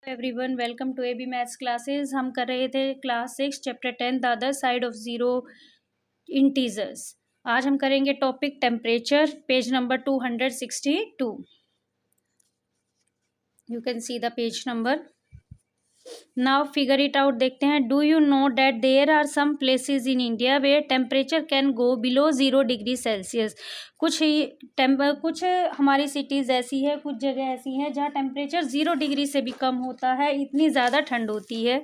Everyone, welcome to AB maths classes. हम कर रहे थे class 6 chapter 10 the other side of zero integers. आज हम करेंगे topic temperature, page number 262। You can see the page number. Now figure it out देखते हैं। Do you know that there are some places in India where temperature can go below 0 degree Celsius. कुछ हमारी cities ऐसी है, कुछ जगह ऐसी हैं जहाँ टेम्परेचर 0 डिग्री से भी कम होता है, इतनी ज़्यादा ठंड होती है।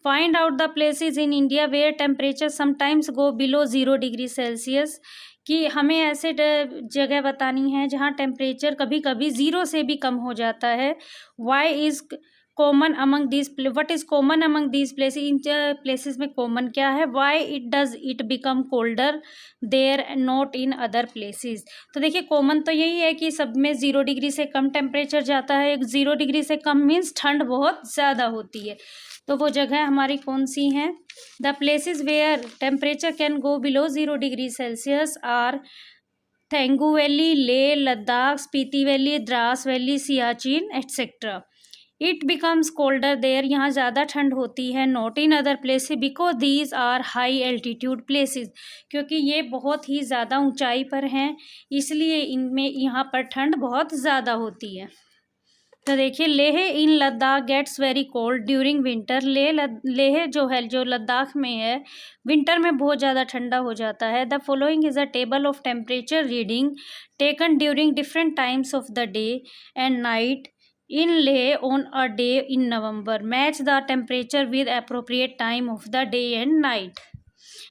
Find out the places in India where temperature sometimes go below 0 degree Celsius. कि हमें ऐसे जगह बतानी है जहाँ टेम्परेचर कभी कभी 0 से भी कम हो जाता है। Why is common among these what is common among these places. इन प्लेसेस में कॉमन क्या है। Why it does it become colder there not in other places. तो देखिए, कॉमन तो यही है कि सब में 0 डिग्री से कम टेम्परेचर जाता है। 0 डिग्री से कम मीन्स ठंड बहुत ज़्यादा होती है। तो वो जगह हमारी कौन सी हैं। The places where temperature can go below 0 degree Celsius are Thangu valley, Leh Ladakh, Spiti valley, Dras valley, Siachen etcetera. It becomes colder there, यहाँ ज़्यादा ठंड होती है। Not in other places because these are high altitude places, क्योंकि ये बहुत ही ज़्यादा ऊंचाई पर हैं, इसलिए इनमें यहाँ पर ठंड बहुत ज़्यादा होती है। तो देखिए, Leh in Ladakh gets very cold during winter. Leh जो है, जो लद्दाख में है, विंटर में बहुत ज़्यादा ठंडा हो जाता है। The following is a table of temperature reading taken during different times of the day and night in Leh on a day in November. Match the temperature with appropriate time of the day and night.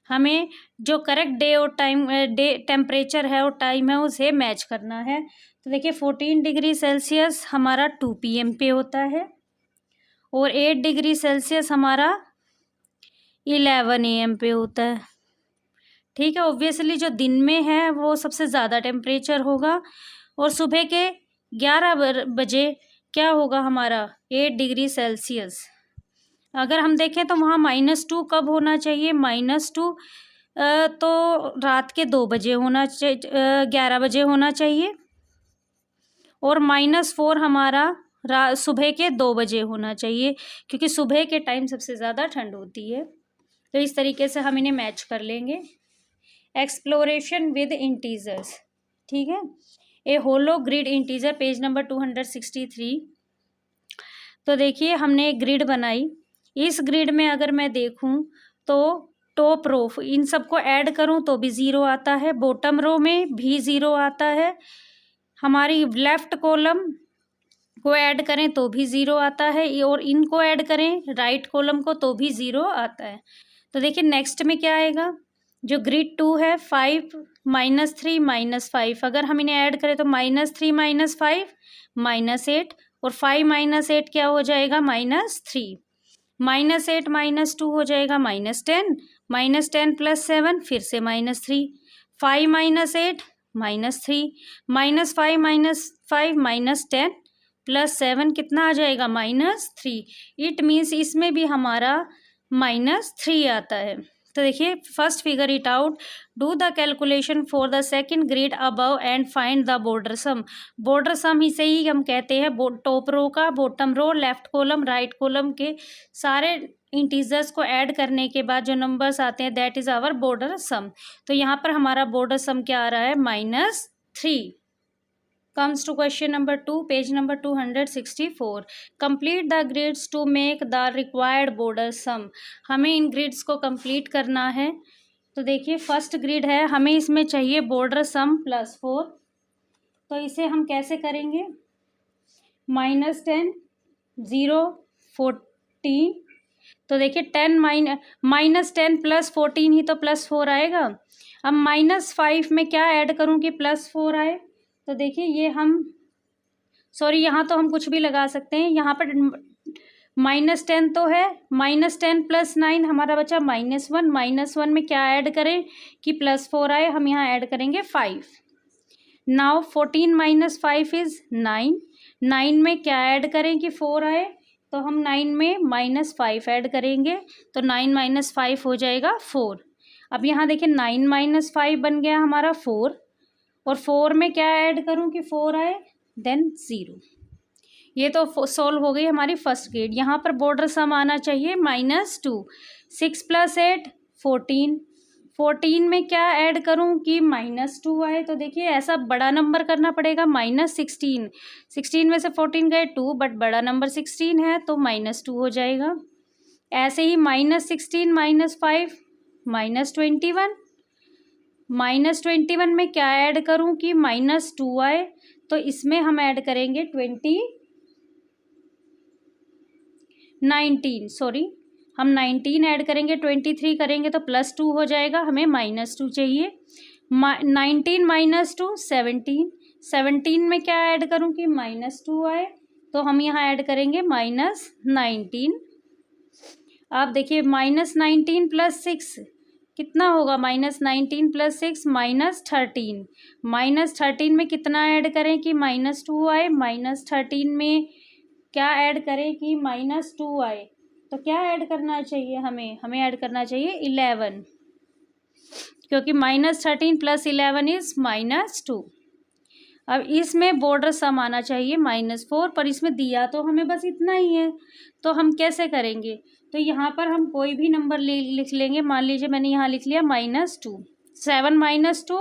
हमें जो correct day और time day temperature है और time है उसे match करना है। तो देखिए, 14 डिग्री सेल्सियस हमारा 2 PM पे होता है और 8 डिग्री सेल्सियस हमारा 11 AM पे होता है। ठीक है, ऑब्वियसली जो दिन में है वो सबसे ज़्यादा टेम्परेचर होगा और सुबह के 11 बजे क्या होगा हमारा 8 डिग्री सेल्सियस। अगर हम देखें तो वहाँ -2 कब होना चाहिए। -2 तो रात के 2 बजे होना चाहिए, 11 बजे होना चाहिए। और -4 हमारा सुबह के 2 बजे होना चाहिए, क्योंकि सुबह के टाइम सबसे ज़्यादा ठंड होती है। तो इस तरीके से हम इन्हें मैच कर लेंगे। एक्सप्लोरेशन विद इंटीजर्स, ठीक है। ए होलो ग्रिड इंटीजर, पेज नंबर 263। तो देखिए, हमने एक ग्रिड बनाई। इस ग्रिड में अगर मैं देखूं तो टॉप रो इन सबको ऐड करूं तो भी 0 आता है, बॉटम रो में भी 0 आता है, हमारी लेफ्ट कॉलम को ऐड करें तो भी 0 आता है, और इनको ऐड करें राइट कॉलम को तो भी 0 आता है। तो देखिए, नेक्स्ट में क्या आएगा। जो ग्रिड 2 है, 5 -3 -5, अगर हम इन्हें ऐड करें तो -3 -5 -8, और 5 -8 क्या हो जाएगा -3, -8 -2 हो जाएगा -10, -10 + 7 फिर से -3, 5 -8 -3, -5 -5 -10 + 7 कितना आ जाएगा -3। इट मीन्स इसमें भी हमारा -3 आता है। तो देखिए, first figure it out. Do the calculation for the second grid above and find the border sum. Border sum इसे ही हम कहते हैं टॉप रो का, bottom row, left column, right column के सारे इंटीजर्स को ऐड करने के बाद जो नंबर्स आते हैं दैट इज़ आवर बॉर्डर सम। तो यहाँ पर हमारा बॉर्डर सम क्या आ रहा है -3। Comes to question number 2, page number 264. Complete the grids to make the required border sum. हमें इन ग्रिड्स को कंप्लीट करना है। तो देखिए, फर्स्ट ग्रिड है, हमें इसमें चाहिए बॉर्डर सम +4। तो इसे हम कैसे करेंगे। -10 0 14। तो देखिए, 10 -10 + 14 ही तो +4 आएगा। अब -5 में क्या ऐड करूँ कि +4 आए। तो देखिए, ये हम यहाँ तो हम कुछ भी लगा सकते हैं। यहाँ पर -10 तो है, -10 + 9 हमारा बचा -1। -1 में क्या ऐड करें कि +4 आए, हम यहाँ ऐड करेंगे 5। Now 14 - 5 is 9। 9 में क्या ऐड करें कि 4 आए, तो हम 9 में -5 ऐड करेंगे, तो 9 - 5 हो जाएगा 4। अब यहाँ देखिए, 9 - 5 बन गया हमारा 4, और 4 में क्या ऐड करूं कि 4 आए, देन 0। ये तो सोल्व हो गई हमारी फर्स्ट ग्रिड। यहाँ पर बॉर्डर सम आना चाहिए -2। 6 + 8 14। 14 में क्या ऐड करूँ कि -2 आए? तो देखिए ऐसा बड़ा नंबर करना पड़ेगा, -16। 16 में से 14 गए 2, बट बड़ा नंबर 16 है तो -2 हो जाएगा। ऐसे ही -16 -5 -21। -21 में क्या ऐड करूं कि -2 आए? तो इसमें हम ऐड करेंगे 19 ऐड करेंगे, 23 करेंगे तो +2 हो जाएगा, हमें -2 चाहिए। 19 -2 17। 17 में क्या ऐड करूं कि -2 आए? तो हम यहाँ ऐड करेंगे -19। आप देखिए -19 + 6 कितना होगा? -19 + 6 -13। -13 में कितना ऐड करें कि -2 आए? -13 में क्या ऐड करें कि -2 आए? तो क्या ऐड करना चाहिए हमें ऐड करना चाहिए 11, क्योंकि -13 + 11 इज -2। अब इसमें बॉर्डर सम आना चाहिए -4, पर इसमें दिया तो हमें बस इतना ही है, तो हम कैसे करेंगे? तो यहाँ पर हम कोई भी नंबर लिख लेंगे। मान लीजिए मैंने यहाँ लिख लिया -2। 7 - 2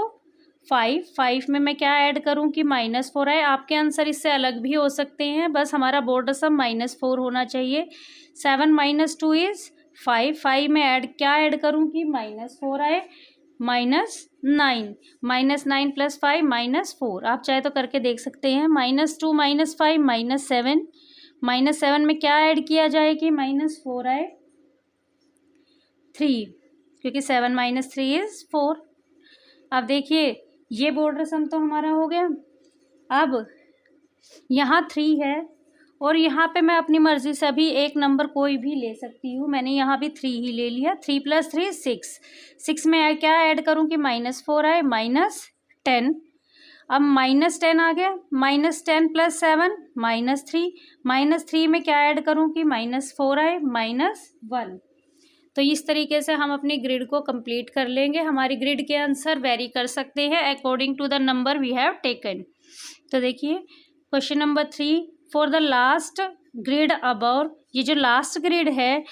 5। 5 में मैं क्या ऐड करूँ कि -4 आए? आपके आंसर इससे अलग भी हो सकते हैं, बस हमारा बॉर्डर सम -4 होना चाहिए। 7 - 2 इज 5। 5 में क्या ऐड करूँ कि -4 आए? -9। -9 + 5 -4। आप चाहे तो करके देख सकते हैं। -2 - 5 -7। -7 में क्या ऐड किया जाए कि -4 आए? 3, क्योंकि 7 - 3 इज 4। अब देखिए ये बॉर्डर सम तो हमारा हो गया। अब यहाँ 3 है और यहाँ पे मैं अपनी मर्जी से अभी एक नंबर कोई भी ले सकती हूँ। मैंने यहाँ भी 3 ही ले लिया। 3 + 3 6। 6 में क्या ऐड करूँ कि -4 आए? -10। अब -10 आ गया। -10 + 7 -3। -3 में क्या ऐड करूँ कि -4 आए? -1। तो इस तरीके से हम अपनी ग्रिड को कंप्लीट कर लेंगे। हमारी ग्रिड के आंसर वेरी कर सकते हैं according to the number we have taken. तो देखिए question number 3, for the last grid above, ये जो लास्ट ग्रिड है,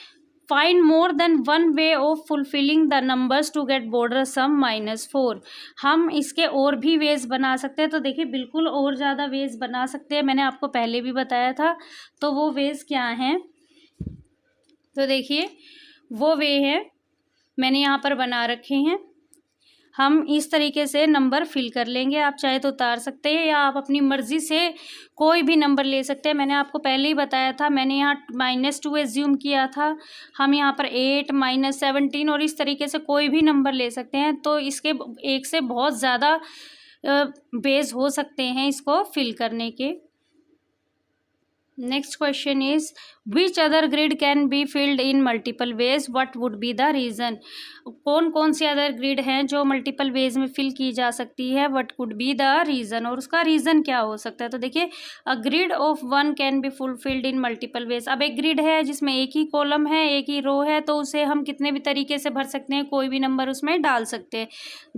find more than one way of fulfilling the numbers to get border sum -4। हम इसके और भी वेज बना सकते हैं। तो देखिए बिल्कुल और ज़्यादा वेज बना सकते हैं, मैंने आपको पहले भी बताया था। तो वो वेज क्या हैं? तो देखिए वो वे है मैंने यहाँ पर बना रखे हैं। हम इस तरीके से नंबर फिल कर लेंगे। आप चाहे तो उतार सकते हैं या आप अपनी मर्ज़ी से कोई भी नंबर ले सकते हैं। मैंने आपको पहले ही बताया था, मैंने यहाँ -2 एज्यूम किया था। हम यहाँ पर 8 -17 और इस तरीके से कोई भी नंबर ले सकते हैं। तो इसके एक से बहुत ज़्यादा बेस हो सकते हैं इसको फिल करने के। Next question is which other grid can be filled in multiple ways, what would be the reason? कौन कौन सी अदर ग्रिड हैं जो मल्टीपल वेज में फिल की जा सकती है? What could be the reason, और उसका रीज़न क्या हो सकता है? तो देखिए अ grid of 1 can be fulfilled in multiple ways. अब एक ग्रिड है जिसमें एक ही कॉलम है, एक ही रो है, तो उसे हम कितने भी तरीके से भर सकते हैं, कोई भी नंबर उसमें डाल सकते हैं।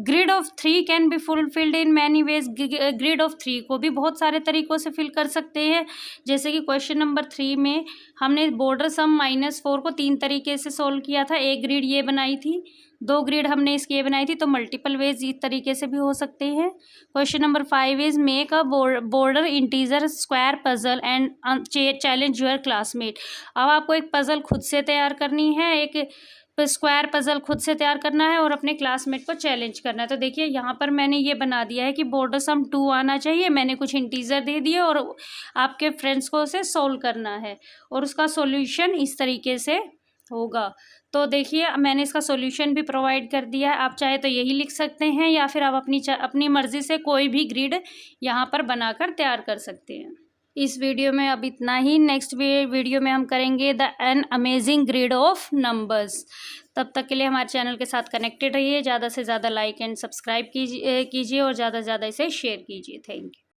Grid of 3 can be fulfilled in many ways. Grid of 3 को भी बहुत सारे तरीकों से फिल कर सकते हैं। जैसे कि क्वेश्चन नंबर 3 में हमने बॉर्डर सम -4 को 3 तरीके से सोल्व किया था। एक ग्रिड ये बनाई थी, 2 ग्रिड हमने इसकी ये बनाई थी। तो मल्टीपल वेज इस तरीके से भी हो सकते हैं। Question number 5 is make a border integer square puzzle and challenge your classmate. अब आपको एक पजल खुद से तैयार करनी है, एक स्क्वायर पजल खुद से तैयार करना है और अपने क्लासमेट को चैलेंज करना है। तो देखिए यहाँ पर मैंने ये बना दिया है कि बॉर्डर सम 2 आना चाहिए। मैंने कुछ इंटीजर दे दिए और आपके फ्रेंड्स को उसे सोल्व करना है और उसका सॉल्यूशन इस तरीके से होगा। तो देखिए मैंने इसका सॉल्यूशन भी प्रोवाइड कर दिया है। आप चाहे तो यही लिख सकते हैं या फिर आप अपनी मर्जी से कोई भी ग्रिड यहाँ पर बनाकर तैयार कर सकते हैं। इस वीडियो में अब इतना ही। नेक्स्ट वीडियो में हम करेंगे the an amazing grid of numbers. तब तक के लिए हमारे चैनल के साथ कनेक्टेड रहिए। ज़्यादा से ज़्यादा लाइक एंड सब्सक्राइब कीजिए और ज़्यादा से ज़्यादा इसे शेयर कीजिए। Thank you.